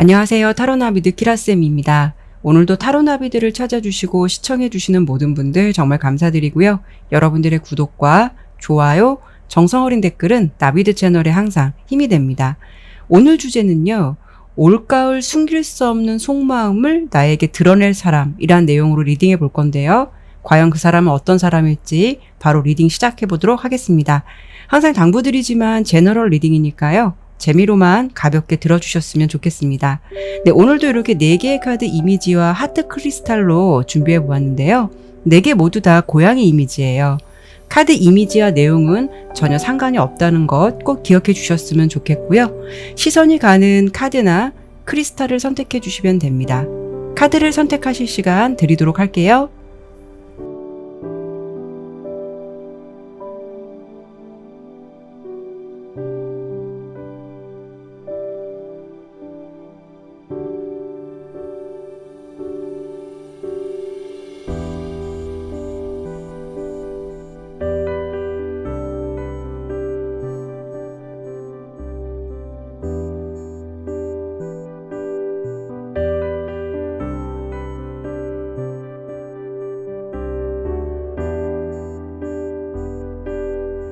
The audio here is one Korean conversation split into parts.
안녕하세요. 타로나비드 키라쌤입니다. 오늘도 타로나비드를 찾아주시고 시청해주시는 모든 분들 정말 감사드리고요. 여러분들의 구독과 좋아요, 정성어린 댓글은 나비드 채널에 항상 힘이 됩니다. 오늘 주제는요. 올가을 숨길 수 없는 속마음을 나에게 드러낼 사람이란 내용으로 리딩해 볼 건데요. 과연 그 사람은 어떤 사람일지 바로 리딩 시작해 보도록 하겠습니다. 항상 당부드리지만 제너럴 리딩이니까요. 재미로만 가볍게 들어주셨으면 좋겠습니다. 네, 오늘도 이렇게 4개의 카드 이미지와 하트 크리스탈로 준비해 보았는데요. 4개 모두 다 고양이 이미지예요. 카드 이미지와 내용은 전혀 상관이 없다는 것 꼭 기억해 주셨으면 좋겠고요. 시선이 가는 카드나 크리스탈을 선택해 주시면 됩니다. 카드를 선택하실 시간 드리도록 할게요.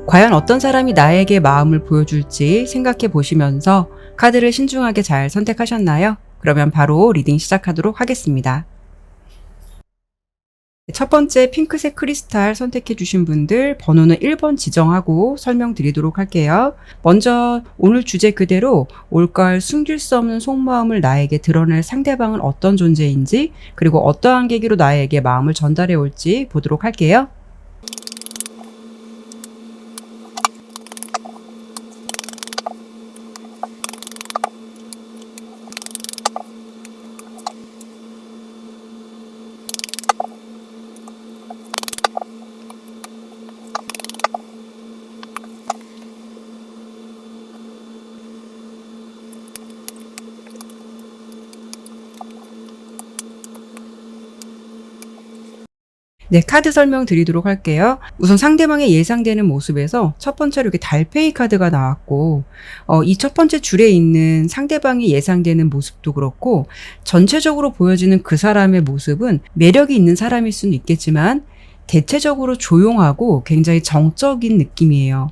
과연 어떤 사람이 나에게 마음을 보여줄지 생각해 보시면서 카드를 신중하게 잘 선택하셨나요? 그러면 바로 리딩 시작하도록 하겠습니다. 첫 번째 핑크색 크리스탈 선택해 주신 분들 번호는 1번 지정하고 설명드리도록 할게요. 먼저 오늘 주제 그대로 올가을 숨길 수 없는 속마음을 나에게 드러낼 상대방은 어떤 존재인지 그리고 어떠한 계기로 나에게 마음을 전달해 올지 보도록 할게요. 네, 카드 설명 드리도록 할게요. 우선 상대방의 예상되는 모습에서 첫 번째로 이렇게 달팽이 카드가 나왔고 이 첫 번째 줄에 있는 상대방이 예상되는 모습도 그렇고 전체적으로 보여지는 그 사람의 모습은 매력이 있는 사람일 수는 있겠지만 대체적으로 조용하고 굉장히 정적인 느낌이에요.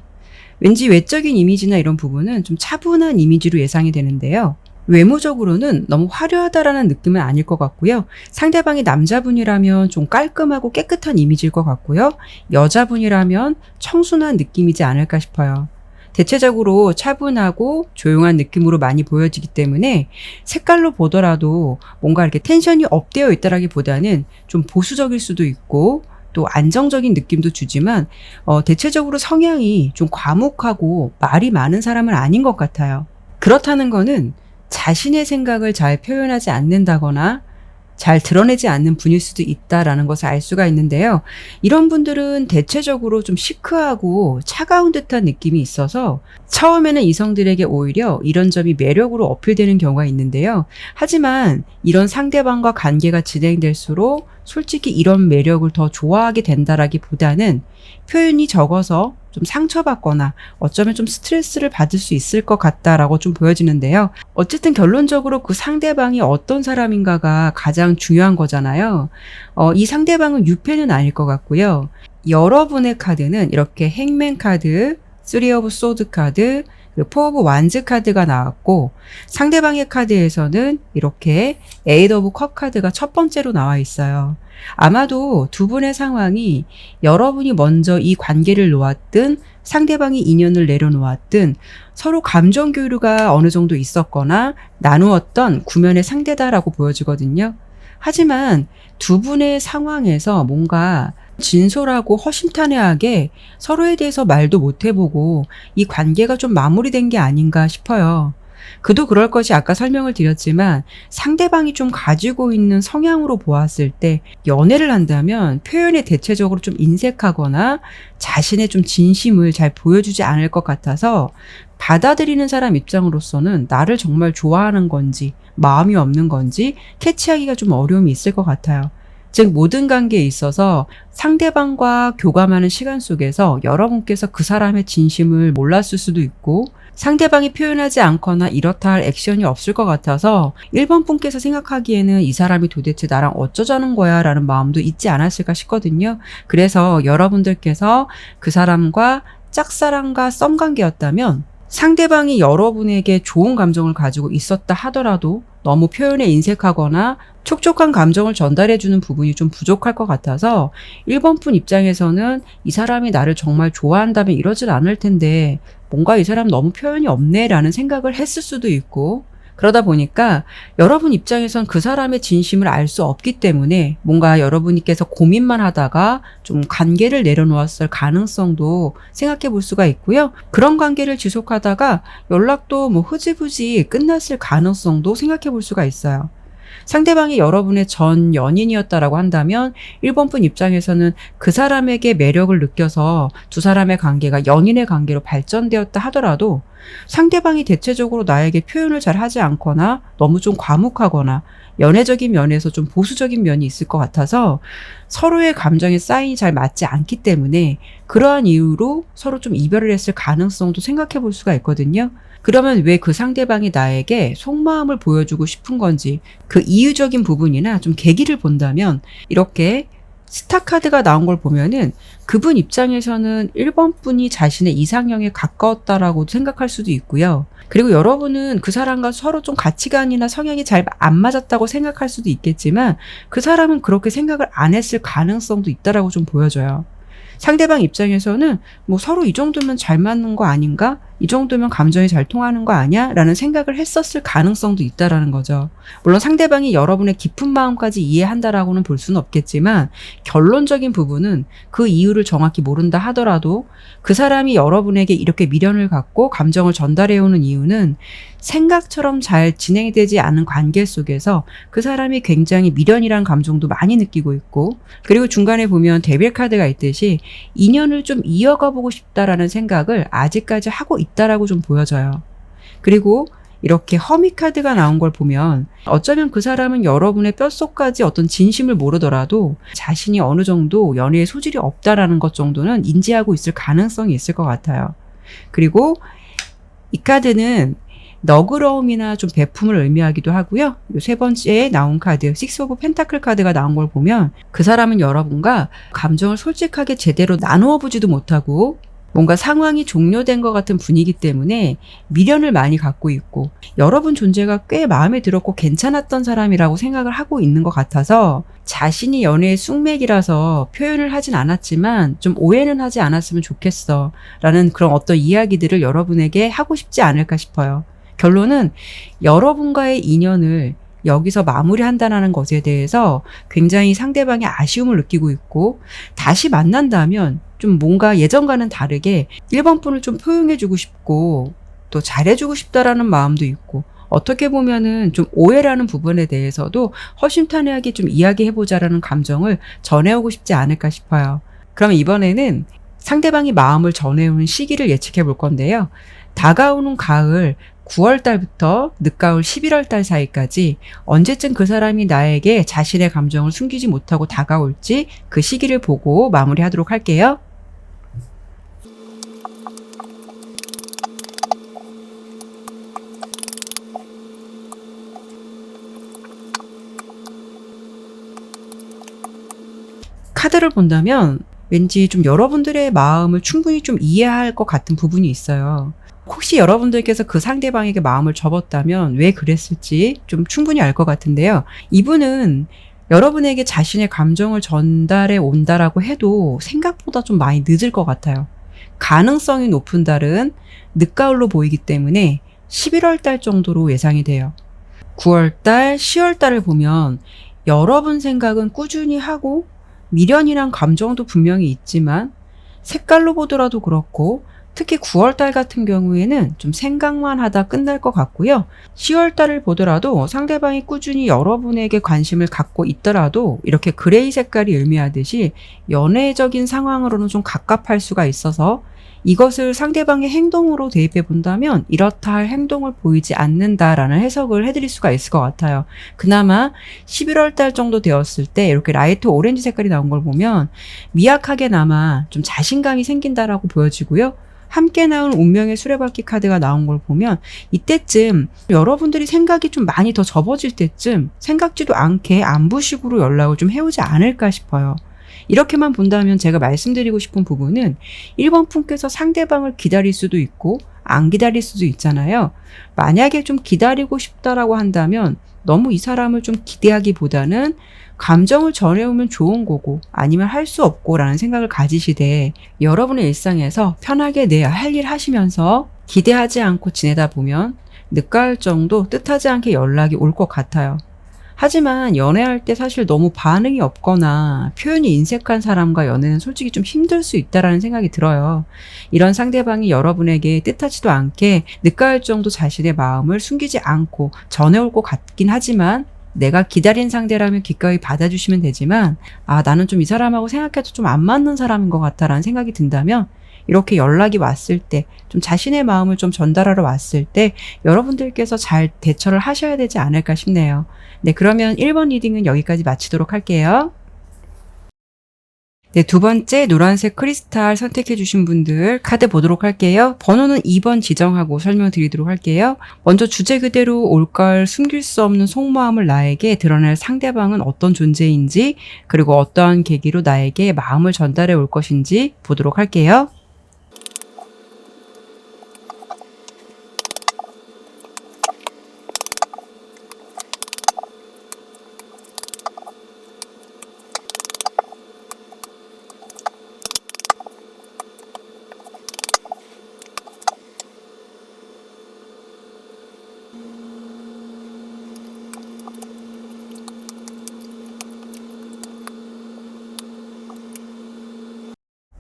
왠지 외적인 이미지나 이런 부분은 좀 차분한 이미지로 예상이 되는데요. 외모적으로는 너무 화려하다라는 느낌은 아닐 것 같고요. 상대방이 남자분이라면 좀 깔끔하고 깨끗한 이미지일 것 같고요. 여자분이라면 청순한 느낌이지 않을까 싶어요. 대체적으로 차분하고 조용한 느낌으로 많이 보여지기 때문에 색깔로 보더라도 뭔가 이렇게 텐션이 업되어 있다라기보다는 좀 보수적일 수도 있고 또 안정적인 느낌도 주지만 대체적으로 성향이 좀 과묵하고 말이 많은 사람은 아닌 것 같아요. 그렇다는 거는 자신의 생각을 잘 표현하지 않는다거나 잘 드러내지 않는 분일 수도 있다라는 것을 알 수가 있는데요. 이런 분들은 대체적으로 좀 시크하고 차가운 듯한 느낌이 있어서 처음에는 이성들에게 오히려 이런 점이 매력으로 어필되는 경우가 있는데요. 하지만 이런 상대방과 관계가 진행될수록 솔직히 이런 매력을 더 좋아하게 된다라기보다는 표현이 적어서 좀 상처받거나 어쩌면 좀 스트레스를 받을 수 있을 것 같다라고 좀 보여지는데요. 어쨌든 결론적으로 그 상대방이 어떤 사람인가가 가장 중요한 거잖아요. 이 상대방은 유패는 아닐 것 같고요. 여러분의 카드는 이렇게 행맨 카드, 3 오브 소드 카드, 그리고 4 오브 완즈 카드가 나왔고 상대방의 카드에서는 이렇게 8 오브 컵 카드가 첫 번째로 나와 있어요. 아마도 두 분의 상황이 여러분이 먼저 이 관계를 놓았든 상대방이 인연을 내려놓았든 서로 감정 교류가 어느 정도 있었거나 나누었던 구면의 상대다라고 보여지거든요. 하지만 두 분의 상황에서 뭔가 진솔하고 허심탄회하게 서로에 대해서 말도 못 해보고 이 관계가 좀 마무리된 게 아닌가 싶어요. 그도 그럴 것이 아까 설명을 드렸지만 상대방이 좀 가지고 있는 성향으로 보았을 때 연애를 한다면 표현에 대체적으로 좀 인색하거나 자신의 좀 진심을 잘 보여주지 않을 것 같아서 받아들이는 사람 입장으로서는 나를 정말 좋아하는 건지 마음이 없는 건지 캐치하기가 좀 어려움이 있을 것 같아요. 즉 모든 관계에 있어서 상대방과 교감하는 시간 속에서 여러분께서 그 사람의 진심을 몰랐을 수도 있고 상대방이 표현하지 않거나 이렇다 할 액션이 없을 것 같아서 1번 분께서 생각하기에는 이 사람이 도대체 나랑 어쩌자는 거야 라는 마음도 있지 않았을까 싶거든요. 그래서 여러분들께서 그 사람과 짝사랑과 썸관계였다면 상대방이 여러분에게 좋은 감정을 가지고 있었다 하더라도 너무 표현에 인색하거나 촉촉한 감정을 전달해주는 부분이 좀 부족할 것 같아서 1번 분 입장에서는 이 사람이 나를 정말 좋아한다면 이러진 않을 텐데 뭔가 이 사람 너무 표현이 없네 라는 생각을 했을 수도 있고 그러다 보니까 여러분 입장에선 그 사람의 진심을 알 수 없기 때문에 뭔가 여러분께서 고민만 하다가 좀 관계를 내려놓았을 가능성도 생각해 볼 수가 있고요. 그런 관계를 지속하다가 연락도 뭐 흐지부지 끝났을 가능성도 생각해 볼 수가 있어요. 상대방이 여러분의 전 연인이었다라고 한다면 1번 분 입장에서는 그 사람에게 매력을 느껴서 두 사람의 관계가 연인의 관계로 발전되었다 하더라도 상대방이 대체적으로 나에게 표현을 잘 하지 않거나 너무 좀 과묵하거나 연애적인 면에서 좀 보수적인 면이 있을 것 같아서 서로의 감정의 사인이 잘 맞지 않기 때문에 그러한 이유로 서로 좀 이별을 했을 가능성도 생각해 볼 수가 있거든요. 그러면 왜 그 상대방이 나에게 속마음을 보여주고 싶은 건지 그 이유적인 부분이나 좀 계기를 본다면 이렇게 스타카드가 나온 걸 보면은 그분 입장에서는 1번 분이 자신의 이상형에 가까웠다라고 생각할 수도 있고요. 그리고 여러분은 그 사람과 서로 좀 가치관이나 성향이 잘 안 맞았다고 생각할 수도 있겠지만 그 사람은 그렇게 생각을 안 했을 가능성도 있다라고 좀 보여져요. 상대방 입장에서는 뭐 서로 이 정도면 잘 맞는 거 아닌가? 이 정도면 감정이 잘 통하는 거 아니야? 라는 생각을 했었을 가능성도 있다라는 거죠. 물론 상대방이 여러분의 깊은 마음까지 이해한다라고는 볼 수는 없겠지만 결론적인 부분은 그 이유를 정확히 모른다 하더라도 그 사람이 여러분에게 이렇게 미련을 갖고 감정을 전달해오는 이유는 생각처럼 잘 진행되지 않은 관계 속에서 그 사람이 굉장히 미련이란 감정도 많이 느끼고 있고 그리고 중간에 보면 데빌 카드가 있듯이 인연을 좀 이어가 보고 싶다라는 생각을 아직까지 하고 있다라고 좀 보여져요. 그리고 이렇게 허미 카드가 나온 걸 보면 어쩌면 그 사람은 여러분의 뼛속까지 어떤 진심을 모르더라도 자신이 어느 정도 연애에 소질이 없다라는 것 정도는 인지하고 있을 가능성이 있을 것 같아요. 그리고 이 카드는 너그러움이나 좀 베품을 의미하기도 하고요. 세 번째에 나온 카드, 식스 오브 펜타클 카드가 나온 걸 보면 그 사람은 여러분과 감정을 솔직하게 제대로 나누어 보지도 못하고 뭔가 상황이 종료된 것 같은 분위기 때문에 미련을 많이 갖고 있고 여러분 존재가 꽤 마음에 들었고 괜찮았던 사람이라고 생각을 하고 있는 것 같아서 자신이 연애의 숙맥이라서 표현을 하진 않았지만 좀 오해는 하지 않았으면 좋겠어 라는 그런 어떤 이야기들을 여러분에게 하고 싶지 않을까 싶어요. 결론은 여러분과의 인연을 여기서 마무리한다는 것에 대해서 굉장히 상대방이 아쉬움을 느끼고 있고 다시 만난다면 좀 뭔가 예전과는 다르게 1번 분을 좀 포용해주고 싶고 또 잘해주고 싶다라는 마음도 있고 어떻게 보면은 좀 오해라는 부분에 대해서도 허심탄회하게 좀 이야기해보자라는 감정을 전해오고 싶지 않을까 싶어요. 그러면 이번에는 상대방이 마음을 전해오는 시기를 예측해 볼 건데요. 다가오는 가을 9월 달부터 늦가을 11월 달 사이까지 언제쯤 그 사람이 나에게 자신의 감정을 숨기지 못하고 다가올지 그 시기를 보고 마무리하도록 할게요. 카드를 본다면 왠지 좀 여러분들의 마음을 충분히 좀 이해할 것 같은 부분이 있어요. 혹시 여러분들께서 그 상대방에게 마음을 접었다면 왜 그랬을지 좀 충분히 알 것 같은데요. 이분은 여러분에게 자신의 감정을 전달해 온다라고 해도 생각보다 좀 많이 늦을 것 같아요. 가능성이 높은 달은 늦가을로 보이기 때문에 11월 달 정도로 예상이 돼요. 9월 달, 10월 달을 보면 여러분 생각은 꾸준히 하고 미련이란 감정도 분명히 있지만 색깔로 보더라도 그렇고 특히 9월달 같은 경우에는 좀 생각만 하다 끝날 것 같고요. 10월달을 보더라도 상대방이 꾸준히 여러분에게 관심을 갖고 있더라도 이렇게 그레이 색깔이 의미하듯이 연애적인 상황으로는 좀 갑갑할 수가 있어서 이것을 상대방의 행동으로 대입해 본다면 이렇다 할 행동을 보이지 않는다라는 해석을 해드릴 수가 있을 것 같아요. 그나마 11월 달 정도 되었을 때 이렇게 라이트 오렌지 색깔이 나온 걸 보면 미약하게나마 좀 자신감이 생긴다라고 보여지고요. 함께 나온 운명의 수레바퀴 카드가 나온 걸 보면 이때쯤 여러분들이 생각이 좀 많이 더 접어질 때쯤 생각지도 않게 안부식으로 연락을 좀 해오지 않을까 싶어요. 이렇게만 본다면 제가 말씀드리고 싶은 부분은 1번 분께서 상대방을 기다릴 수도 있고 안 기다릴 수도 있잖아요. 만약에 좀 기다리고 싶다라고 한다면 너무 이 사람을 좀 기대하기보다는 감정을 전해오면 좋은 거고 아니면 할 수 없고 라는 생각을 가지시되 여러분의 일상에서 편하게 내 할 일 하시면서 기대하지 않고 지내다 보면 늦가을 정도 뜻하지 않게 연락이 올 것 같아요. 하지만 연애할 때 사실 너무 반응이 없거나 표현이 인색한 사람과 연애는 솔직히 좀 힘들 수 있다라는 생각이 들어요. 이런 상대방이 여러분에게 뜻하지도 않게 늦가을 정도 자신의 마음을 숨기지 않고 전해올 것 같긴 하지만 내가 기다린 상대라면 기꺼이 받아주시면 되지만 나는 좀 이 사람하고 생각해도 좀 안 맞는 사람인 것 같다라는 생각이 든다면 이렇게 연락이 왔을 때 좀 자신의 마음을 좀 전달하러 왔을 때 여러분들께서 잘 대처를 하셔야 되지 않을까 싶네요. 네, 그러면 1번 리딩은 여기까지 마치도록 할게요. 네, 두 번째 노란색 크리스탈 선택해 주신 분들 카드 보도록 할게요. 번호는 2번 지정하고 설명드리도록 할게요. 먼저 주제 그대로 올걸 숨길 수 없는 속마음을 나에게 드러낼 상대방은 어떤 존재인지 그리고 어떠한 계기로 나에게 마음을 전달해 올 것인지 보도록 할게요.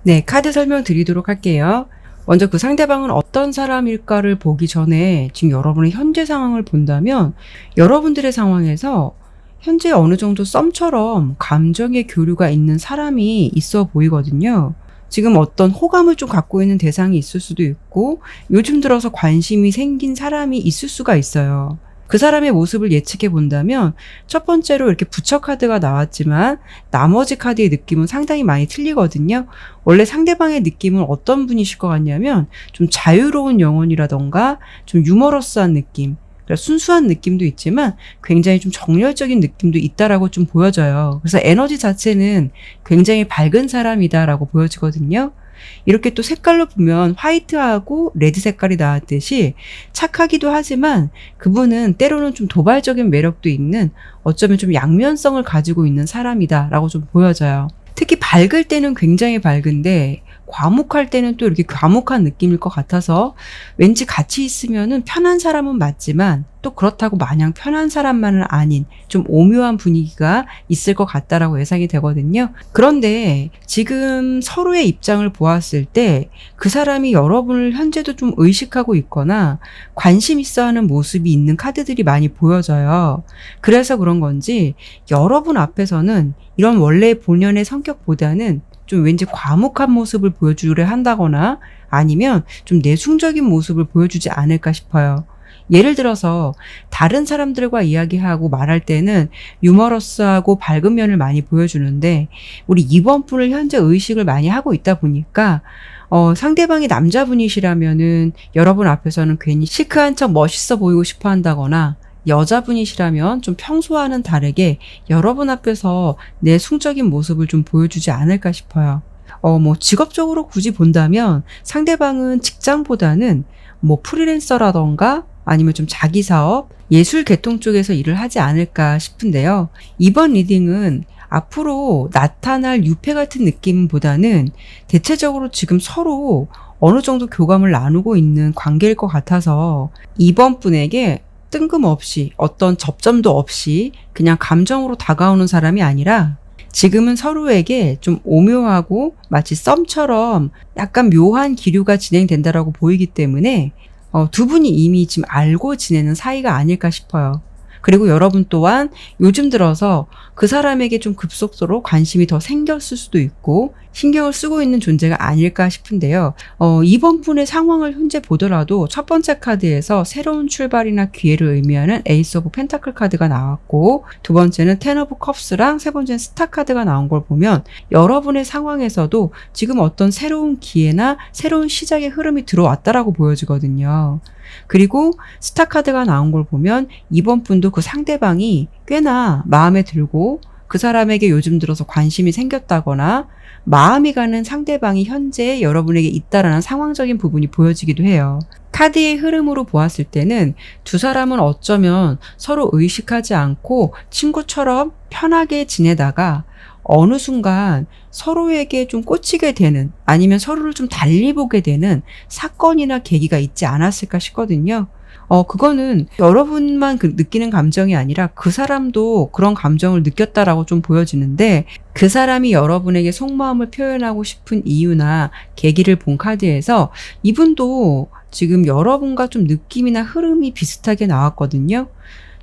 네, 카드 설명 드리도록 할게요. 먼저 그 상대방은 어떤 사람일까를 보기 전에 지금 여러분의 현재 상황을 본다면 여러분들의 상황에서 현재 어느 정도 썸처럼 감정의 교류가 있는 사람이 있어 보이거든요. 지금 어떤 호감을 좀 갖고 있는 대상이 있을 수도 있고 요즘 들어서 관심이 생긴 사람이 있을 수가 있어요. 그 사람의 모습을 예측해 본다면 첫 번째로 이렇게 부처 카드가 나왔지만 나머지 카드의 느낌은 상당히 많이 틀리거든요. 원래 상대방의 느낌은 어떤 분이실 것 같냐면 좀 자유로운 영혼이라던가 좀 유머러스한 느낌, 그러니까 순수한 느낌도 있지만 굉장히 좀 정열적인 느낌도 있다라고 좀 보여져요. 그래서 에너지 자체는 굉장히 밝은 사람이다라고 보여지거든요. 이렇게 또 색깔로 보면 화이트하고 레드 색깔이 나왔듯이 착하기도 하지만 그분은 때로는 좀 도발적인 매력도 있는 어쩌면 좀 양면성을 가지고 있는 사람이다라고 좀 보여져요. 특히 밝을 때는 굉장히 밝은데 과묵할 때는 또 이렇게 과묵한 느낌일 것 같아서 왠지 같이 있으면은 편한 사람은 맞지만 또 그렇다고 마냥 편한 사람만은 아닌 좀 오묘한 분위기가 있을 것 같다라고 예상이 되거든요. 그런데 지금 서로의 입장을 보았을 때 그 사람이 여러분을 현재도 좀 의식하고 있거나 관심 있어 하는 모습이 있는 카드들이 많이 보여져요. 그래서 그런 건지 여러분 앞에서는 이런 원래 본연의 성격보다는 좀 왠지 과묵한 모습을 보여주려 한다거나 아니면 좀 내숭적인 모습을 보여주지 않을까 싶어요. 예를 들어서 다른 사람들과 이야기하고 말할 때는 유머러스하고 밝은 면을 많이 보여주는데 우리 2번 분을 현재 의식을 많이 하고 있다 보니까 상대방이 남자분이시라면은 여러분 앞에서는 괜히 시크한 척 멋있어 보이고 싶어 한다거나 여자분이시라면 좀 평소와는 다르게 여러분 앞에서 내 숭적인 모습을 좀 보여주지 않을까 싶어요. 직업적으로 굳이 본다면 상대방은 직장보다는 프리랜서라던가 아니면 좀 자기 사업, 예술 계통 쪽에서 일을 하지 않을까 싶은데요. 이번 리딩은 앞으로 나타날 유패 같은 느낌보다는 대체적으로 지금 서로 어느 정도 교감을 나누고 있는 관계일 것 같아서 이번 분에게 뜬금없이 어떤 접점도 없이 그냥 감정으로 다가오는 사람이 아니라 지금은 서로에게 좀 오묘하고 마치 썸처럼 약간 묘한 기류가 진행된다라고 보이기 때문에 두 분이 이미 지금 알고 지내는 사이가 아닐까 싶어요. 그리고 여러분 또한 요즘 들어서 그 사람에게 좀 급속도로 관심이 더 생겼을 수도 있고 신경을 쓰고 있는 존재가 아닐까 싶은데요. 이번 분의 상황을 현재 보더라도 첫 번째 카드에서 새로운 출발이나 기회를 의미하는 에이스 오브 펜타클 카드가 나왔고 두 번째는 텐 오브 컵스랑 세 번째는 스타 카드가 나온 걸 보면 여러분의 상황에서도 지금 어떤 새로운 기회나 새로운 시작의 흐름이 들어왔다라고 보여지거든요. 그리고 스타 카드가 나온 걸 보면 이번 분도 그 상대방이 꽤나 마음에 들고 그 사람에게 요즘 들어서 관심이 생겼다거나 마음이 가는 상대방이 현재 여러분에게 있다라는 상황적인 부분이 보여지기도 해요. 카드의 흐름으로 보았을 때는 두 사람은 어쩌면 서로 의식하지 않고 친구처럼 편하게 지내다가 어느 순간 서로에게 좀 꽂히게 되는 아니면 서로를 좀 달리 보게 되는 사건이나 계기가 있지 않았을까 싶거든요. 그거는 여러분만 느끼는 감정이 아니라 그 사람도 그런 감정을 느꼈다라고 좀 보여지는데 그 사람이 여러분에게 속마음을 표현하고 싶은 이유나 계기를 본 카드에서 이분도 지금 여러분과 좀 느낌이나 흐름이 비슷하게 나왔거든요.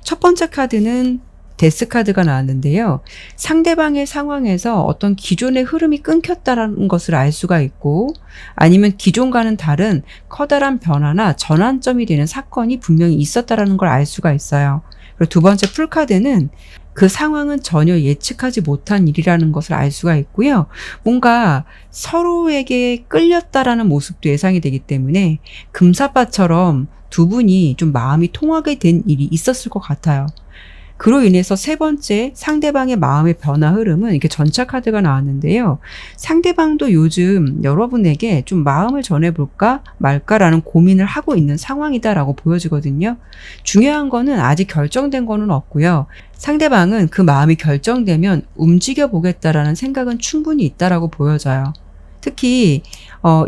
첫 번째 카드는 데스 카드가 나왔는데요. 상대방의 상황에서 어떤 기존의 흐름이 끊겼다는 것을 알 수가 있고 아니면 기존과는 다른 커다란 변화나 전환점이 되는 사건이 분명히 있었다는 걸 알 수가 있어요. 그리고 두 번째 풀 카드는 그 상황은 전혀 예측하지 못한 일이라는 것을 알 수가 있고요. 뭔가 서로에게 끌렸다라는 모습도 예상이 되기 때문에 금사빠처럼 두 분이 좀 마음이 통하게 된 일이 있었을 것 같아요. 그로 인해서 세 번째 상대방의 마음의 변화 흐름은 이렇게 전차 카드가 나왔는데요. 상대방도 요즘 여러분에게 좀 마음을 전해볼까 말까라는 고민을 하고 있는 상황이다라고 보여지거든요. 중요한 거는 아직 결정된 거는 없고요. 상대방은 그 마음이 결정되면 움직여 보겠다라는 생각은 충분히 있다라고 보여져요. 특히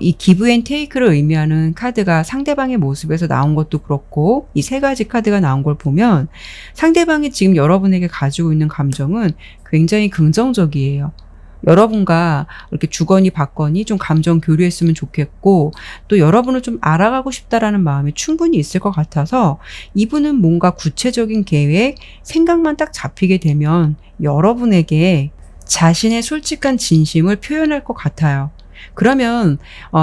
이 기브 앤 테이크를 의미하는 카드가 상대방의 모습에서 나온 것도 그렇고 이 세 가지 카드가 나온 걸 보면 상대방이 지금 여러분에게 가지고 있는 감정은 굉장히 긍정적이에요. 여러분과 이렇게 주거니 받거니 좀 감정 교류했으면 좋겠고 또 여러분을 좀 알아가고 싶다라는 마음이 충분히 있을 것 같아서 이분은 뭔가 구체적인 계획, 생각만 딱 잡히게 되면 여러분에게 자신의 솔직한 진심을 표현할 것 같아요. 그러면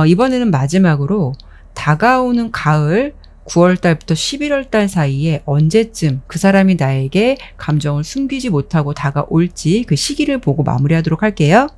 이번에는 마지막으로 다가오는 가을 9월달부터 11월달 사이에 언제쯤 그 사람이 나에게 감정을 숨기지 못하고 다가올지 그 시기를 보고 마무리하도록 할게요.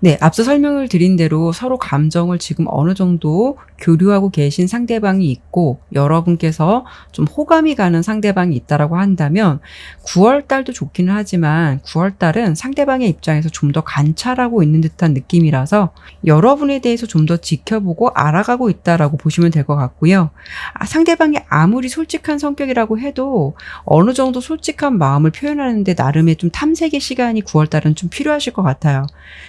네, 앞서 설명을 드린 대로 서로 감정을 지금 어느 정도 교류하고 계신 상대방이 있고 여러분께서 좀 호감이 가는 상대방이 있다라고 한다면 9월 달도 좋기는 하지만 9월 달은 상대방의 입장에서 좀 더 관찰하고 있는 듯한 느낌이라서 여러분에 대해서 좀 더 지켜보고 알아가고 있다라고 보시면 될 것 같고요. 상대방이 아무리 솔직한 성격이라고 해도 어느 정도 솔직한 마음을 표현하는데 나름의 좀 탐색의 시간이 9월 달은 좀 필요하실 것 같아요.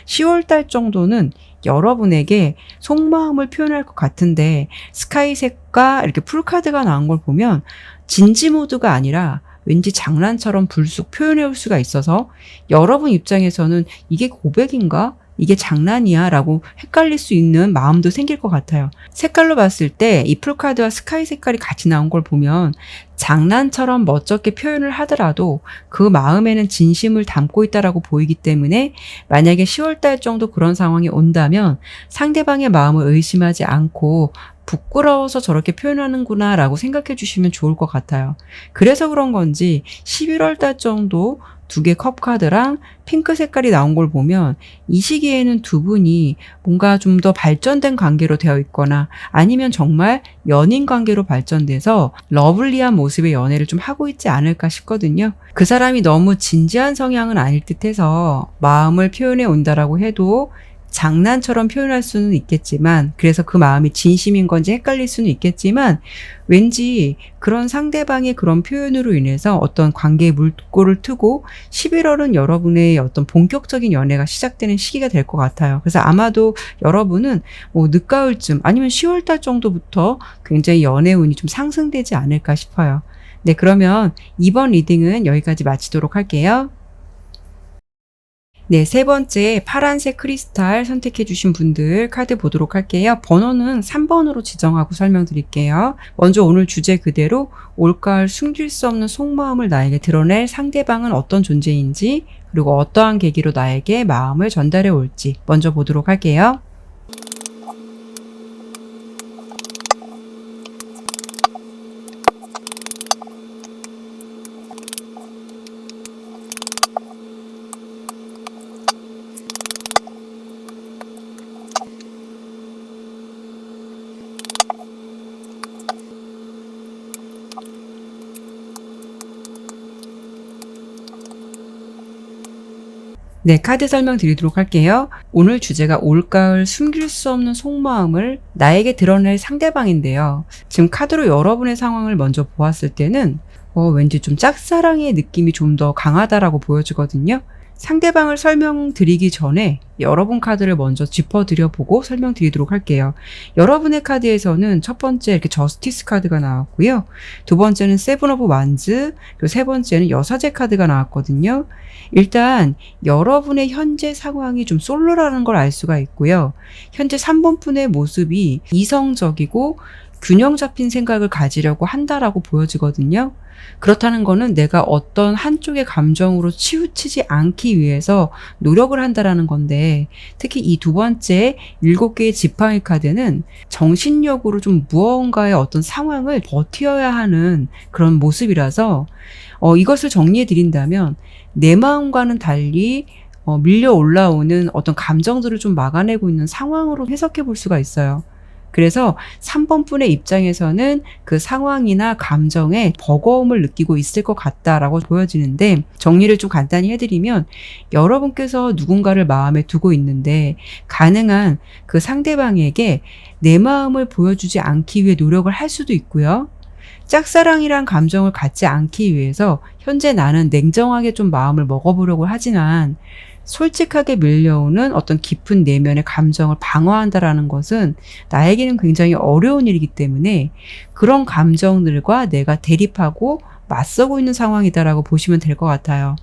10월 달 정도는 여러분에게 속마음을 표현할 것 같은데 스카이색과 이렇게 풀카드가 나온 걸 보면 진지 모드가 아니라 왠지 장난처럼 불쑥 표현해 올 수가 있어서 여러분 입장에서는 이게 고백인가? 이게 장난이야? 라고 헷갈릴 수 있는 마음도 생길 것 같아요. 색깔로 봤을 때 이 풀카드와 스카이 색깔이 같이 나온 걸 보면 장난처럼 멋쩍게 표현을 하더라도 그 마음에는 진심을 담고 있다라고 보이기 때문에 만약에 10월달 정도 그런 상황이 온다면 상대방의 마음을 의심하지 않고 부끄러워서 저렇게 표현하는구나 라고 생각해 주시면 좋을 것 같아요. 그래서 그런 건지 11월 달 정도 두 개 컵 카드랑 핑크 색깔이 나온 걸 보면 이 시기에는 두 분이 뭔가 좀 더 발전된 관계로 되어 있거나 아니면 정말 연인 관계로 발전돼서 러블리한 모습의 연애를 좀 하고 있지 않을까 싶거든요. 그 사람이 너무 진지한 성향은 아닐 듯해서 마음을 표현해 온다라고 해도 장난처럼 표현할 수는 있겠지만 그래서 그 마음이 진심인 건지 헷갈릴 수는 있겠지만 왠지 그런 상대방의 그런 표현으로 인해서 어떤 관계에 물꼬를 트고 11월은 여러분의 어떤 본격적인 연애가 시작되는 시기가 될 것 같아요. 그래서 아마도 여러분은 뭐 늦가을쯤 아니면 10월달 정도부터 굉장히 연애 운이 좀 상승되지 않을까 싶어요. 네, 그러면 이번 리딩은 여기까지 마치도록 할게요. 네, 세 번째 파란색 크리스탈 선택해 주신 분들 카드 보도록 할게요. 번호는 3번으로 지정하고 설명드릴게요. 먼저 오늘 주제 그대로 올가을 숨길 수 없는 속마음을 나에게 드러낼 상대방은 어떤 존재인지, 그리고 어떠한 계기로 나에게 마음을 전달해 올지 먼저 보도록 할게요. 네, 카드 설명드리도록 할게요. 오늘 주제가 올가을 숨길 수 없는 속마음을 나에게 드러낼 상대방인데요. 지금 카드로 여러분의 상황을 먼저 보았을 때는 왠지 좀 짝사랑의 느낌이 좀 더 강하다라고 보여지거든요. 상대방을 설명드리기 전에 여러분 카드를 먼저 짚어드려보고 설명드리도록 할게요. 여러분의 카드에서는 첫 번째 이렇게 저스티스 카드가 나왔고요. 두 번째는 세븐 오브 완즈, 그리고 세 번째는 여사제 카드가 나왔거든요. 일단 여러분의 현재 상황이 좀 솔로라는 걸 알 수가 있고요. 현재 3번 분의 모습이 이성적이고 균형 잡힌 생각을 가지려고 한다라고 보여지거든요. 그렇다는 거는 내가 어떤 한쪽의 감정으로 치우치지 않기 위해서 노력을 한다라는 건데, 특히 이 두 번째 7개의 지팡이 카드는 정신력으로 좀 무언가의 어떤 상황을 버텨야 하는 그런 모습이라서 이것을 정리해 드린다면 내 마음과는 달리 밀려 올라오는 어떤 감정들을 좀 막아내고 있는 상황으로 해석해 볼 수가 있어요. 그래서 3번 분의 입장에서는 그 상황이나 감정에 버거움을 느끼고 있을 것 같다라고 보여지는데, 정리를 좀 간단히 해드리면 여러분께서 누군가를 마음에 두고 있는데 가능한 그 상대방에게 내 마음을 보여주지 않기 위해 노력을 할 수도 있고요. 짝사랑이란 감정을 갖지 않기 위해서 현재 나는 냉정하게 좀 마음을 먹어보려고 하지만 솔직하게 밀려오는 어떤 깊은 내면의 감정을 방어한다라는 것은 나에게는 굉장히 어려운 일이기 때문에 그런 감정들과 내가 대립하고 맞서고 있는 상황이다라고 보시면 될 것 같아요.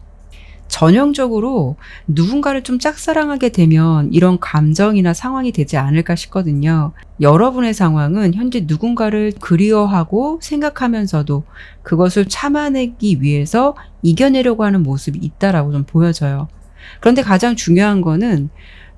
전형적으로 누군가를 좀 짝사랑하게 되면 이런 감정이나 상황이 되지 않을까 싶거든요. 여러분의 상황은 현재 누군가를 그리워하고 생각하면서도 그것을 참아내기 위해서 이겨내려고 하는 모습이 있다라고 좀 보여져요. 그런데 가장 중요한 거는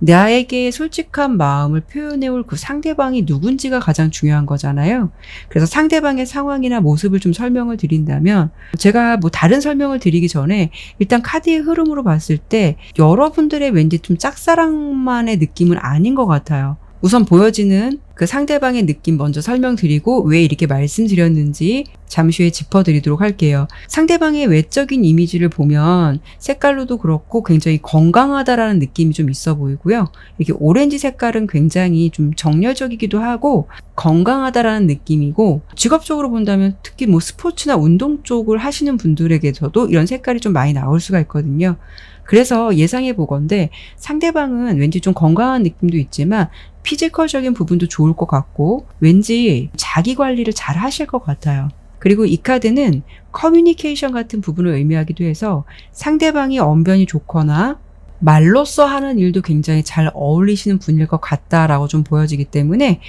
나에게 솔직한 마음을 표현해올 그 상대방이 누군지가 가장 중요한 거잖아요. 그래서 상대방의 상황이나 모습을 좀 설명을 드린다면, 제가 뭐 다른 설명을 드리기 전에 일단 카드의 흐름으로 봤을 때 여러분들의 왠지 좀 짝사랑만의 느낌은 아닌 것 같아요. 우선 보여지는 그 상대방의 느낌 먼저 설명드리고 왜 이렇게 말씀드렸는지 잠시 후에 짚어드리도록 할게요. 상대방의 외적인 이미지를 보면 색깔로도 그렇고 굉장히 건강하다라는 느낌이 좀 있어 보이고요. 이렇게 오렌지 색깔은 굉장히 좀 정열적이기도 하고 건강하다라는 느낌이고, 직업적으로 본다면 특히 뭐 스포츠나 운동 쪽을 하시는 분들에게서도 이런 색깔이 좀 많이 나올 수가 있거든요. 그래서 예상해 보건대 상대방은 왠지 좀 건강한 느낌도 있지만 피지컬적인 부분도 좋을 것 같고 왠지 자기 관리를 잘 하실 것 같아요. 그리고 이 카드는 커뮤니케이션 같은 부분을 의미하기도 해서 상대방이 언변이 좋거나 말로써 하는 일도 굉장히 잘 어울리시는 분일 것 같다라고 좀 보여지기 때문에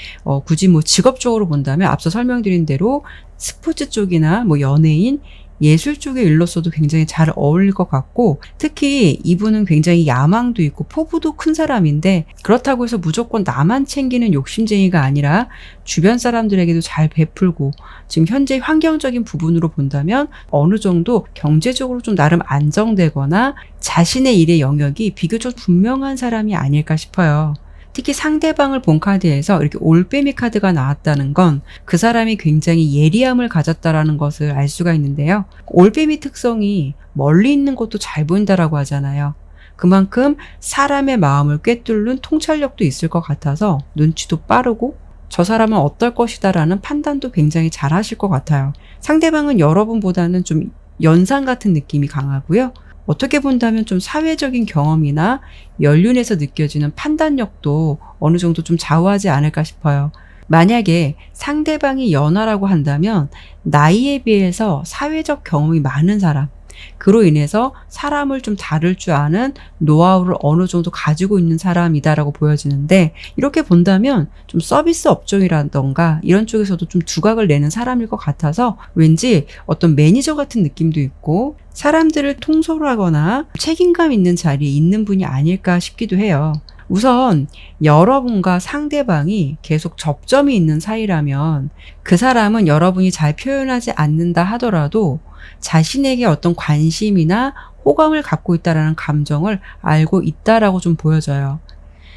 굳이 뭐 직업적으로 본다면 앞서 설명드린 대로 스포츠 쪽이나 뭐 연예인, 예술 쪽의 일로서도 굉장히 잘 어울릴 것 같고, 특히 이분은 굉장히 야망도 있고 포부도 큰 사람인데 그렇다고 해서 무조건 나만 챙기는 욕심쟁이가 아니라 주변 사람들에게도 잘 베풀고, 지금 현재 환경적인 부분으로 본다면 어느 정도 경제적으로 좀 나름 안정되거나 자신의 일의 영역이 비교적 분명한 사람이 아닐까 싶어요. 특히 상대방을 본 카드에서 이렇게 올빼미 카드가 나왔다는 건 그 사람이 굉장히 예리함을 가졌다라는 것을 알 수가 있는데요. 올빼미 특성이 멀리 있는 것도 잘 보인다라고 하잖아요. 그만큼 사람의 마음을 꿰뚫는 통찰력도 있을 것 같아서 눈치도 빠르고 저 사람은 어떨 것이다라는 판단도 굉장히 잘 하실 것 같아요. 상대방은 여러분보다는 좀 연상 같은 느낌이 강하고요. 어떻게 본다면 좀 사회적인 경험이나 연륜에서 느껴지는 판단력도 어느 정도 좀 좌우하지 않을까 싶어요. 만약에 상대방이 연하라고 한다면 나이에 비해서 사회적 경험이 많은 사람, 그로 인해서 사람을 좀 다룰 줄 아는 노하우를 어느 정도 가지고 있는 사람이다라고 보여지는데, 이렇게 본다면 좀 서비스 업종이라던가 이런 쪽에서도 좀 두각을 내는 사람일 것 같아서 왠지 어떤 매니저 같은 느낌도 있고 사람들을 통솔하거나 책임감 있는 자리에 있는 분이 아닐까 싶기도 해요. 우선 여러분과 상대방이 계속 접점이 있는 사이라면 그 사람은 여러분이 잘 표현하지 않는다 하더라도 자신에게 어떤 관심이나 호감을 갖고 있다라는 감정을 알고 있다라고 좀 보여져요.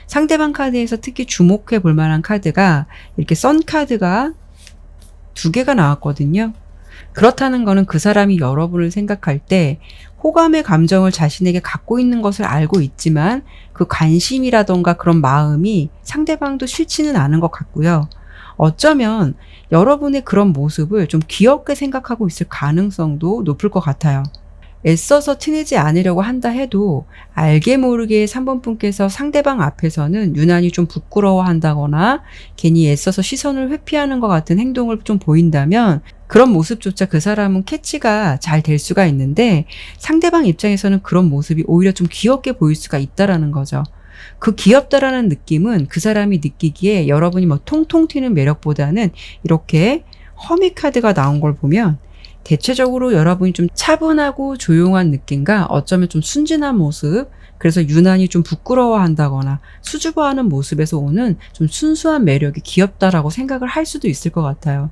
상대방 카드에서 특히 주목해 볼 만한 카드가 이렇게 선 카드가 2개가 나왔거든요. 그렇다는 거는 그 사람이 여러분을 생각할 때 호감의 감정을 자신에게 갖고 있는 것을 알고 있지만 그 관심이라던가 그런 마음이 상대방도 싫지는 않은 것 같고요. 어쩌면 여러분의 그런 모습을 좀 귀엽게 생각하고 있을 가능성도 높을 것 같아요. 애써서 티내지 않으려고 한다 해도 알게 모르게 3번 분께서 상대방 앞에서는 유난히 좀 부끄러워한다거나 괜히 애써서 시선을 회피하는 것 같은 행동을 좀 보인다면 그런 모습조차 그 사람은 캐치가 잘 될 수가 있는데 상대방 입장에서는 그런 모습이 오히려 좀 귀엽게 보일 수가 있다라는 거죠. 그 귀엽다라는 느낌은 그 사람이 느끼기에 여러분이 뭐 통통 튀는 매력보다는 이렇게 허미 카드가 나온 걸 보면 대체적으로 여러분이 좀 차분하고 조용한 느낌과 어쩌면 좀 순진한 모습, 그래서 유난히 좀 부끄러워한다거나 수줍어하는 모습에서 오는 좀 순수한 매력이 귀엽다라고 생각을 할 수도 있을 것 같아요.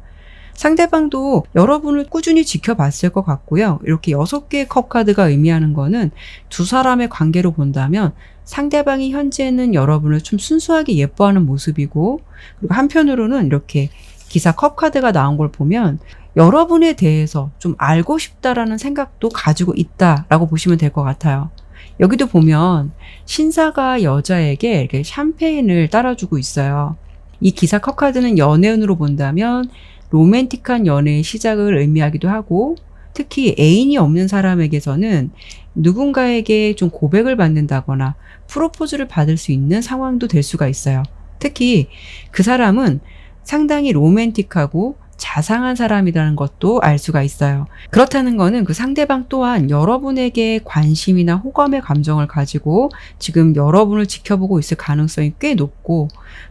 상대방도 여러분을 꾸준히 지켜봤을 것 같고요. 이렇게 6개의 컵 카드가 의미하는 거는 두 사람의 관계로 본다면 상대방이 현재는 여러분을 좀 순수하게 예뻐하는 모습이고, 그리고 한편으로는 이렇게 기사 컵 카드가 나온 걸 보면 여러분에 대해서 좀 알고 싶다라는 생각도 가지고 있다라고 보시면 될 것 같아요. 여기도 보면 신사가 여자에게 이렇게 샴페인을 따라주고 있어요. 이 기사 컵 카드는 연애운으로 본다면 로맨틱한 연애의 시작을 의미하기도 하고, 특히 애인이 없는 사람에게서는 누군가에게 좀 고백을 받는다거나 프로포즈를 받을 수 있는 상황도 될 수가 있어요. 특히 그 사람은 상당히 로맨틱하고 자상한 사람이라는 것도 알 수가 있어요. 그렇다는 거는 그 상대방 또한 여러분에게 관심이나 호감의 감정을 가지고 지금 여러분을 지켜보고 있을 가능성이 꽤 높고,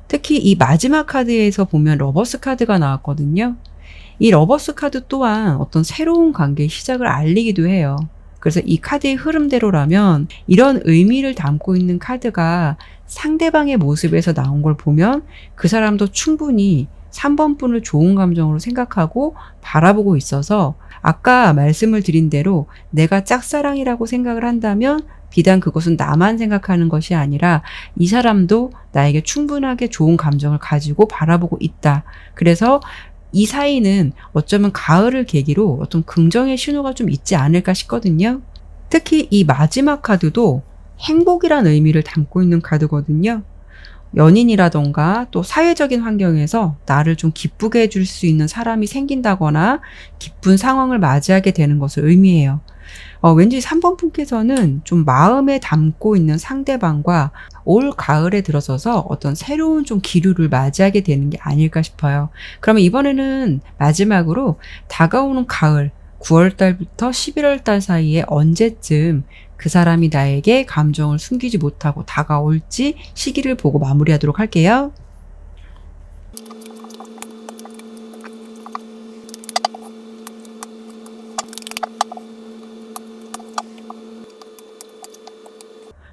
특히 이 마지막 카드에서 보면 러버스 카드가 나왔거든요. 이 러버스 카드 또한 어떤 새로운 관계의 시작을 알리기도 해요. 그래서 이 카드의 흐름대로라면 이런 의미를 담고 있는 카드가 상대방의 모습에서 나온 걸 보면 그 사람도 충분히 3번 분을 좋은 감정으로 생각하고 바라보고 있어서, 아까 말씀을 드린 대로 내가 짝사랑이라고 생각을 한다면 비단 그것은 나만 생각하는 것이 아니라 이 사람도 나에게 충분하게 좋은 감정을 가지고 바라보고 있다. 그래서 이 사이는 어쩌면 가을을 계기로 어떤 긍정의 신호가 좀 있지 않을까 싶거든요. 특히 이 마지막 카드도 행복이란 의미를 담고 있는 카드거든요. 연인이라던가 또 사회적인 환경에서 나를 좀 기쁘게 해줄 수 있는 사람이 생긴다거나 기쁜 상황을 맞이하게 되는 것을 의미해요. 왠지 3번 분께서는 좀 마음에 담고 있는 상대방과 올 가을에 들어서서 어떤 새로운 좀 기류를 맞이하게 되는 게 아닐까 싶어요. 그러면 이번에는 마지막으로 다가오는 가을, 9월 달부터 11월 달 사이에 언제쯤 그 사람이 나에게 감정을 숨기지 못하고 다가올지 시기를 보고 마무리하도록 할게요.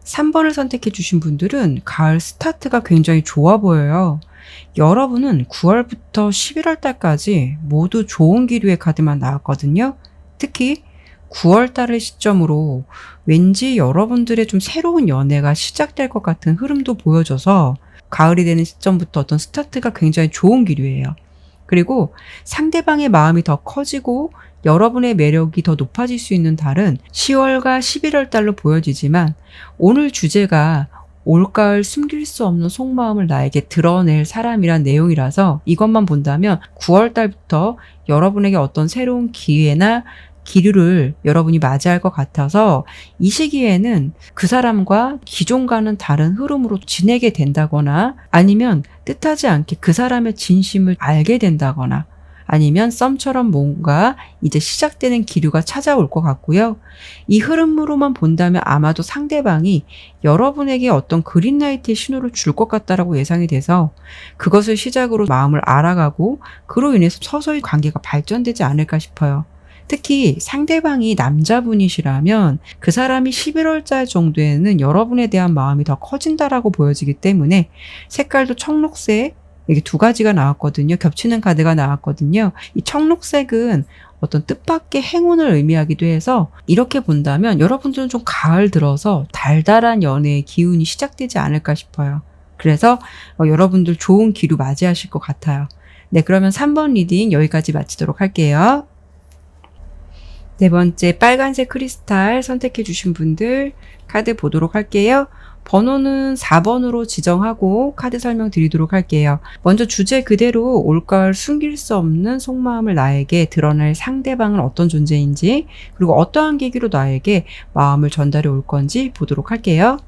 (3번을) 선택해 주신 분들은 가을 스타트가 굉장히 좋아 보여요. 여러분은 9월부터 11월 달까지 모두 좋은 기류의 카드만 나왔거든요. 특히 9월 달을 시점으로 왠지 여러분들의 좀 새로운 연애가 시작될 것 같은 흐름도 보여줘서 가을이 되는 시점부터 어떤 스타트가 굉장히 좋은 기류예요. 그리고 상대방의 마음이 더 커지고 여러분의 매력이 더 높아질 수 있는 달은 10월과 11월 달로 보여지지만, 오늘 주제가 올가을 숨길 수 없는 속마음을 나에게 드러낼 사람이란 내용이라서 이것만 본다면 9월 달부터 여러분에게 어떤 새로운 기회나 기류를 여러분이 맞이할 것 같아서 이 시기에는 그 사람과 기존과는 다른 흐름으로 지내게 된다거나 아니면 뜻하지 않게 그 사람의 진심을 알게 된다거나 아니면 썸처럼 뭔가 이제 시작되는 기류가 찾아올 것 같고요. 이 흐름으로만 본다면 아마도 상대방이 여러분에게 어떤 그린라이트의 신호를 줄 것 같다라고 예상이 돼서 그것을 시작으로 마음을 알아가고 그로 인해서 서서히 관계가 발전되지 않을까 싶어요. 특히 상대방이 남자분이시라면 그 사람이 11월달 정도에는 여러분에 대한 마음이 더 커진다라고 보여지기 때문에 색깔도 청록색, 이게 두 가지가 나왔거든요. 겹치는 카드가 나왔거든요. 이 청록색은 어떤 뜻밖의 행운을 의미하기도 해서 이렇게 본다면 여러분들은 좀 가을 들어서 달달한 연애의 기운이 시작되지 않을까 싶어요. 그래서 여러분들 좋은 기류 맞이하실 것 같아요. 네, 그러면 3번 리딩 여기까지 마치도록 할게요. 네 번째 빨간색 크리스탈 선택해 주신 분들 카드 보도록 할게요. 번호는 4번으로 지정하고 카드 설명 드리도록 할게요. 먼저 주제 그대로 올가을 숨길 수 없는 속마음을 나에게 드러낼 상대방은 어떤 존재인지, 그리고 어떠한 계기로 나에게 마음을 전달해 올 건지 보도록 할게요.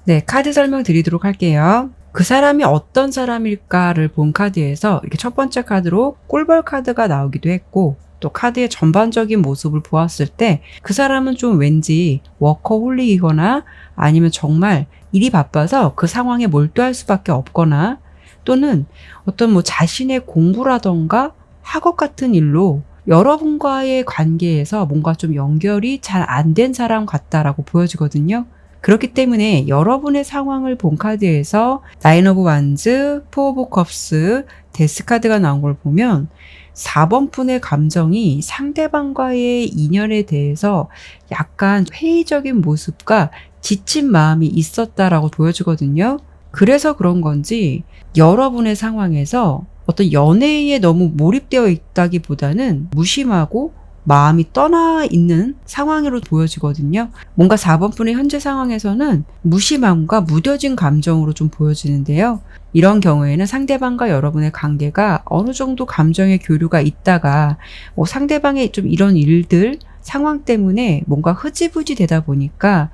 네, 카드 설명 드리도록 할게요. 그 사람이 어떤 사람일까를 본 카드에서 이렇게 첫 번째 카드로 꿀벌 카드가 나오기도 했고, 또 카드의 전반적인 모습을 보았을 때 그 사람은 좀 왠지 워커홀릭이거나 아니면 정말 일이 바빠서 그 상황에 몰두할 수밖에 없거나, 또는 어떤 뭐 자신의 공부라던가 학업 같은 일로 여러분과의 관계에서 뭔가 좀 연결이 잘 안 된 사람 같다라고 보여지거든요. 그렇기 때문에 여러분의 상황을 본 카드에서 나인 오브 완즈, 포 오브 컵스, 데스 카드가 나온 걸 보면 4번 분의 감정이 상대방과의 인연에 대해서 약간 회의적인 모습과 지친 마음이 있었다라고 보여지거든요. 그래서 그런 건지 여러분의 상황에서 어떤 연애에 너무 몰입되어 있다기보다는 무심하고 마음이 떠나 있는 상황으로 보여지거든요. 뭔가 4번 분의 현재 상황에서는 무심함과 무뎌진 감정으로 좀 보여지는데요. 이런 경우에는 상대방과 여러분의 관계가 어느 정도 감정의 교류가 있다가 상대방의 좀 이런 일들, 상황 때문에 뭔가 흐지부지 되다 보니까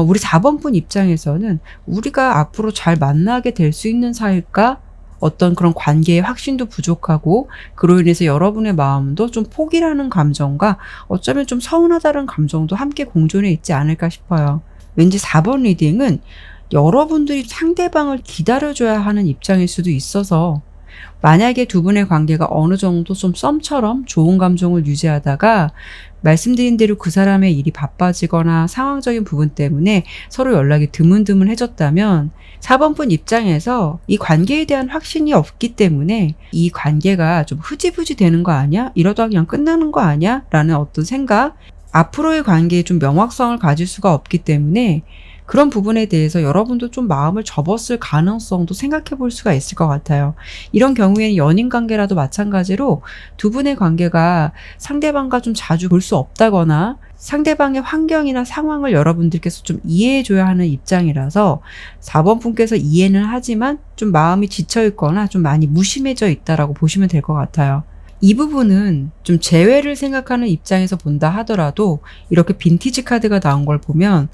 우리 4번 분 입장에서는 우리가 앞으로 잘 만나게 될 수 있는 사이일까? 어떤 그런 관계의 확신도 부족하고 그로 인해서 여러분의 마음도 좀 포기라는 감정과 어쩌면 좀 서운하다는 감정도 함께 공존해 있지 않을까 싶어요. 왠지 4번 리딩은 여러분들이 상대방을 기다려줘야 하는 입장일 수도 있어서 만약에 두 분의 관계가 어느 정도 좀 썸처럼 좋은 감정을 유지하다가 말씀드린 대로 그 사람의 일이 바빠지거나 상황적인 부분 때문에 서로 연락이 드문드문해졌다면 4번 분 입장에서 이 관계에 대한 확신이 없기 때문에 이 관계가 좀 흐지부지 되는 거 아니야? 이러다 그냥 끝나는 거 아니야? 라는 어떤 생각, 앞으로의 관계에 좀 명확성을 가질 수가 없기 때문에 그런 부분에 대해서 여러분도 좀 마음을 접었을 가능성도 생각해 볼 수가 있을 것 같아요. 이런 경우에는 연인 관계라도 마찬가지로 두 분의 관계가 상대방과 좀 자주 볼 수 없다거나 상대방의 환경이나 상황을 여러분들께서 좀 이해해 줘야 하는 입장이라서 4번 분께서 이해는 하지만 좀 마음이 지쳐 있거나 좀 많이 무심해져 있다라고 보시면 될 것 같아요. 이 부분은 좀 재회를 생각하는 입장에서 본다 하더라도 이렇게 빈티지 카드가 나온 걸 보면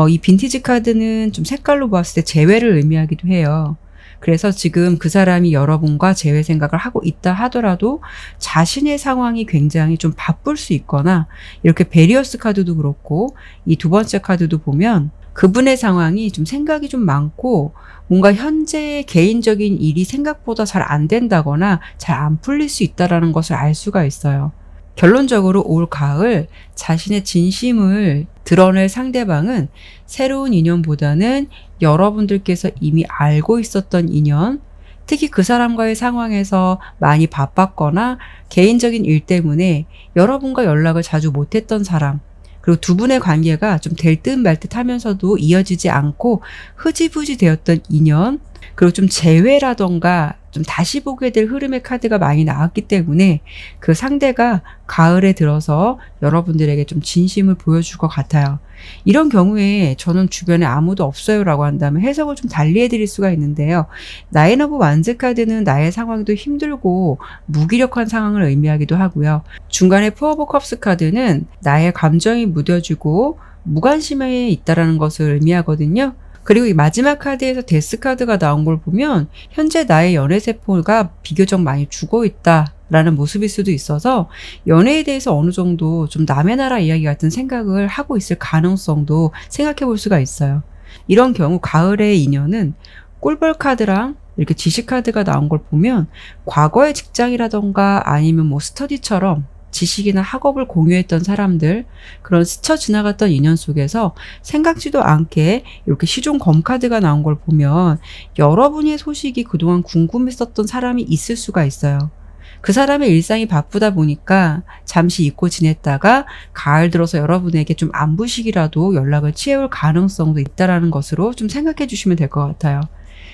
이 빈티지 카드는 좀 색깔로 봤을 때 재회를 의미하기도 해요. 그래서 지금 그 사람이 여러분과 재회 생각을 하고 있다 하더라도 자신의 상황이 굉장히 좀 바쁠 수 있거나 이렇게 베리어스 카드도 그렇고 이 두 번째 카드도 보면 그분의 상황이 좀 생각이 좀 많고 뭔가 현재 개인적인 일이 생각보다 잘 안 된다거나 잘 안 풀릴 수 있다는 것을 알 수가 있어요. 결론적으로 올 가을 자신의 진심을 드러낼 상대방은 새로운 인연보다는 여러분들께서 이미 알고 있었던 인연, 특히 그 사람과의 상황에서 많이 바빴거나 개인적인 일 때문에 여러분과 연락을 자주 못했던 사람, 그리고 두 분의 관계가 좀 될 듯 말 듯 하면서도 이어지지 않고 흐지부지 되었던 인연, 그리고 좀 재회라던가 좀 다시 보게 될 흐름의 카드가 많이 나왔기 때문에 그 상대가 가을에 들어서 여러분들에게 좀 진심을 보여줄 것 같아요. 이런 경우에 저는 주변에 아무도 없어요라고 한다면 해석을 좀 달리 해드릴 수가 있는데요. 나인 오브 완즈 카드는 나의 상황도 힘들고 무기력한 상황을 의미하기도 하고요. 중간에 포 오브 컵스 카드는 나의 감정이 무뎌지고 무관심에 있다라는 것을 의미하거든요. 그리고 이 마지막 카드에서 데스 카드가 나온 걸 보면 현재 나의 연애 세포가 비교적 많이 죽어 있다라는 모습일 수도 있어서 연애에 대해서 어느 정도 좀 남의 나라 이야기 같은 생각을 하고 있을 가능성도 생각해 볼 수가 있어요. 이런 경우 가을의 인연은 꿀벌 카드랑 이렇게 지식 카드가 나온 걸 보면 과거의 직장이라던가 아니면 뭐 스터디처럼 지식이나 학업을 공유했던 사람들, 그런 스쳐 지나갔던 인연 속에서 생각지도 않게 이렇게 시종 검 카드가 나온 걸 보면 여러분의 소식이 그동안 궁금했었던 사람이 있을 수가 있어요. 그 사람의 일상이 바쁘다 보니까 잠시 잊고 지냈다가 가을 들어서 여러분에게 좀 안부식이라도 연락을 취해올 가능성도 있다라는 것으로 좀 생각해 주시면 될 것 같아요.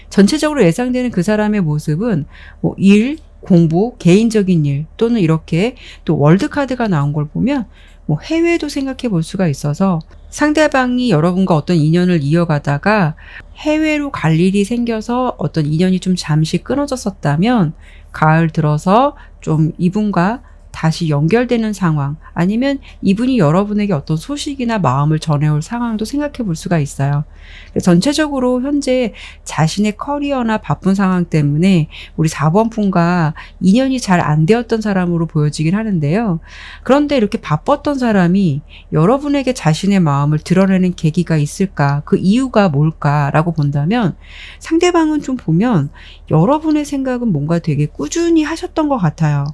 전체적으로 예상되는 그 사람의 모습은 뭐 일, 공부, 개인적인 일 또는 이렇게 또 월드카드가 나온 걸 보면 뭐 해외도 생각해 볼 수가 있어서 상대방이 여러분과 어떤 인연을 이어가다가 해외로 갈 일이 생겨서 어떤 인연이 좀 잠시 끊어졌었다면 가을 들어서 좀 이분과 다시 연결되는 상황, 아니면 이분이 여러분에게 어떤 소식이나 마음을 전해올 상황도 생각해 볼 수가 있어요. 전체적으로 현재 자신의 커리어나 바쁜 상황 때문에 우리 4번 분과 인연이 잘 안 되었던 사람으로 보여지긴 하는데요. 그런데 이렇게 바빴던 사람이 여러분에게 자신의 마음을 드러내는 계기가 있을까? 그 이유가 뭘까라고 본다면 상대방은 좀 보면 여러분의 생각은 뭔가 되게 꾸준히 하셨던 것 같아요.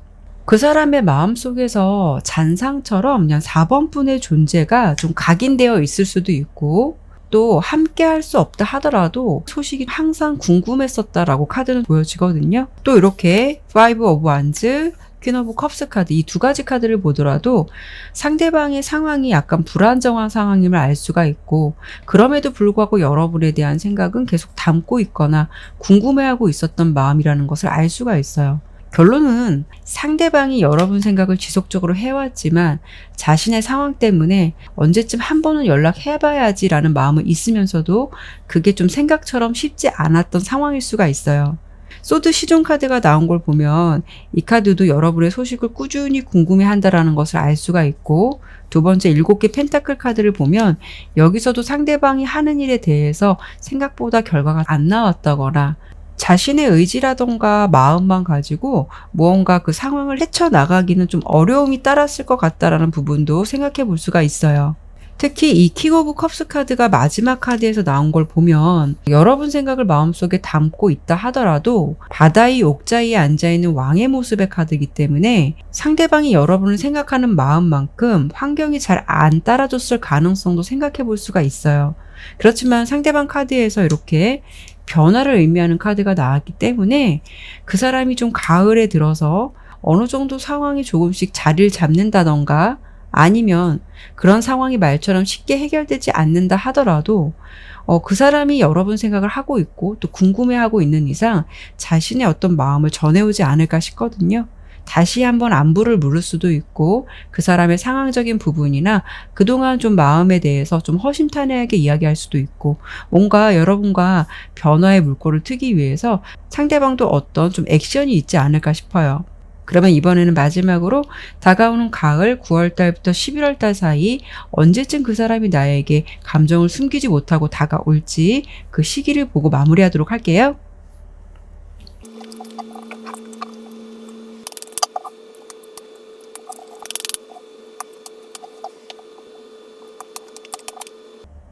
그 사람의 마음속에서 잔상처럼 그냥 4번 분의 존재가 좀 각인되어 있을 수도 있고, 또 함께 할 수 없다 하더라도 소식이 항상 궁금했었다라고 카드는 보여지거든요. 또 이렇게 5 오브 완즈, 퀸 오브 컵스 카드, 이 두 가지 카드를 보더라도 상대방의 상황이 약간 불안정한 상황임을 알 수가 있고, 그럼에도 불구하고 여러분에 대한 생각은 계속 담고 있거나 궁금해하고 있었던 마음이라는 것을 알 수가 있어요. 결론은 상대방이 여러분 생각을 지속적으로 해왔지만 자신의 상황 때문에 언제쯤 한 번은 연락해봐야지라는 마음은 있으면서도 그게 좀 생각처럼 쉽지 않았던 상황일 수가 있어요. 소드 시종 카드가 나온 걸 보면 이 카드도 여러분의 소식을 꾸준히 궁금해한다라는 것을 알 수가 있고, 두 번째 7개 펜타클 카드를 보면 여기서도 상대방이 하는 일에 대해서 생각보다 결과가 안 나왔다거나 자신의 의지라던가 마음만 가지고 무언가 그 상황을 헤쳐나가기는 좀 어려움이 따랐을 것 같다라는 부분도 생각해 볼 수가 있어요. 특히 이 킹 오브 컵스 카드가 마지막 카드에서 나온 걸 보면 여러분 생각을 마음속에 담고 있다 하더라도 바다 위 옥자위에 앉아있는 왕의 모습의 카드이기 때문에 상대방이 여러분을 생각하는 마음만큼 환경이 잘 안 따라줬을 가능성도 생각해 볼 수가 있어요. 그렇지만 상대방 카드에서 이렇게 변화를 의미하는 카드가 나왔기 때문에 그 사람이 좀 가을에 들어서 어느 정도 상황이 조금씩 자리를 잡는다던가 아니면 그런 상황이 말처럼 쉽게 해결되지 않는다 하더라도 그 사람이 여러분 생각을 하고 있고 또 궁금해하고 있는 이상 자신의 어떤 마음을 전해오지 않을까 싶거든요. 다시 한번 안부를 물을 수도 있고 그 사람의 상황적인 부분이나 그동안 좀 마음에 대해서 좀 허심탄회하게 이야기할 수도 있고, 뭔가 여러분과 변화의 물꼬를 트기 위해서 상대방도 어떤 좀 액션이 있지 않을까 싶어요. 그러면 이번에는 마지막으로 다가오는 가을 9월달부터 11월달 사이 언제쯤 그 사람이 나에게 감정을 숨기지 못하고 다가올지 그 시기를 보고 마무리하도록 할게요.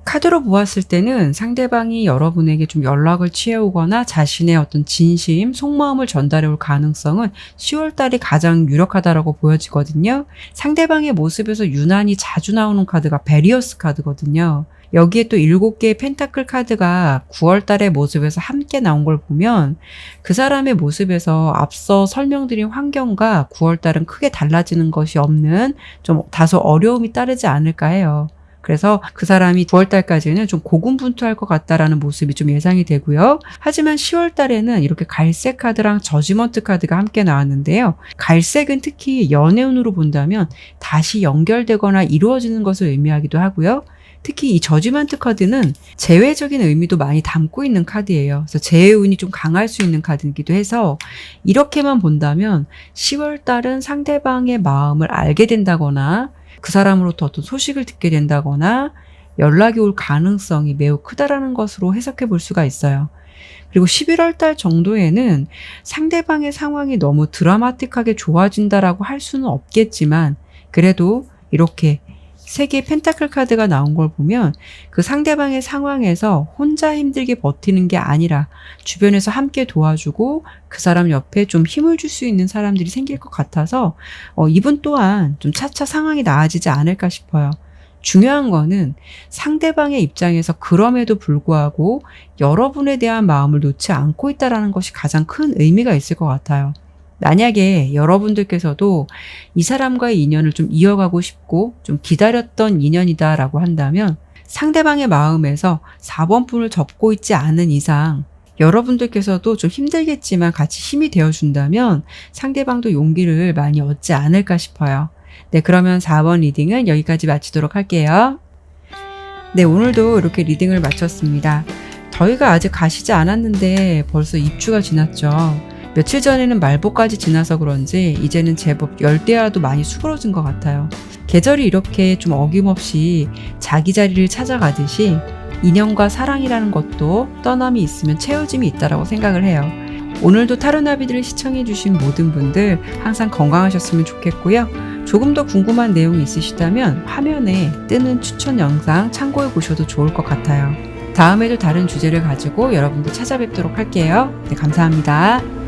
카드로 보았을 때는 상대방이 여러분에게 좀 연락을 취해오거나 자신의 어떤 진심, 속마음을 전달해 올 가능성은 10월달이 가장 유력하다라고 보여지거든요. 상대방의 모습에서 유난히 자주 나오는 카드가 베리어스 카드거든요. 여기에 또 7개의 펜타클 카드가 9월달의 모습에서 함께 나온 걸 보면 그 사람의 모습에서 앞서 설명드린 환경과 9월달은 크게 달라지는 것이 없는 좀 다소 어려움이 따르지 않을까 해요. 그래서 그 사람이 9월 달까지는 좀 고군분투할 것 같다라는 모습이 좀 예상이 되고요. 하지만 10월 달에는 이렇게 갈색 카드랑 저지먼트 카드가 함께 나왔는데요. 갈색은 특히 연애운으로 본다면 다시 연결되거나 이루어지는 것을 의미하기도 하고요. 특히 이 저지먼트 카드는 재회적인 의미도 많이 담고 있는 카드예요. 그래서 재회운이 좀 강할 수 있는 카드이기도 해서 이렇게만 본다면 10월 달은 상대방의 마음을 알게 된다거나 그 사람으로부터 어떤 소식을 듣게 된다거나 연락이 올 가능성이 매우 크다라는 것으로 해석해 볼 수가 있어요. 그리고 11월 달 정도에는 상대방의 상황이 너무 드라마틱하게 좋아진다라고 할 수는 없겠지만 그래도 이렇게 3개의 펜타클 카드가 나온 걸 보면 그 상대방의 상황에서 혼자 힘들게 버티는 게 아니라 주변에서 함께 도와주고 그 사람 옆에 좀 힘을 줄 수 있는 사람들이 생길 것 같아서 이분 또한 좀 차차 상황이 나아지지 않을까 싶어요. 중요한 거는 상대방의 입장에서 그럼에도 불구하고 여러분에 대한 마음을 놓지 않고 있다는 것이 가장 큰 의미가 있을 것 같아요. 만약에 여러분들께서도 이 사람과의 인연을 좀 이어가고 싶고 좀 기다렸던 인연이다라고 한다면 상대방의 마음에서 4번 분을 접고 있지 않은 이상 여러분들께서도 좀 힘들겠지만 같이 힘이 되어준다면 상대방도 용기를 많이 얻지 않을까 싶어요. 네, 그러면 4번 리딩은 여기까지 마치도록 할게요. 네, 오늘도 이렇게 리딩을 마쳤습니다. 더위가 아직 가시지 않았는데 벌써 입추가 지났죠. 며칠 전에는 말복까지 지나서 그런지 이제는 제법 열대야도 많이 수그러진 것 같아요. 계절이 이렇게 좀 어김없이 자기 자리를 찾아가듯이 인연과 사랑이라는 것도 떠남이 있으면 채워짐이 있다고 생각을 해요. 오늘도 타로나비들을 시청해주신 모든 분들 항상 건강하셨으면 좋겠고요. 조금 더 궁금한 내용이 있으시다면 화면에 뜨는 추천 영상 참고해 보셔도 좋을 것 같아요. 다음에도 다른 주제를 가지고 여러분들 찾아뵙도록 할게요. 네, 감사합니다.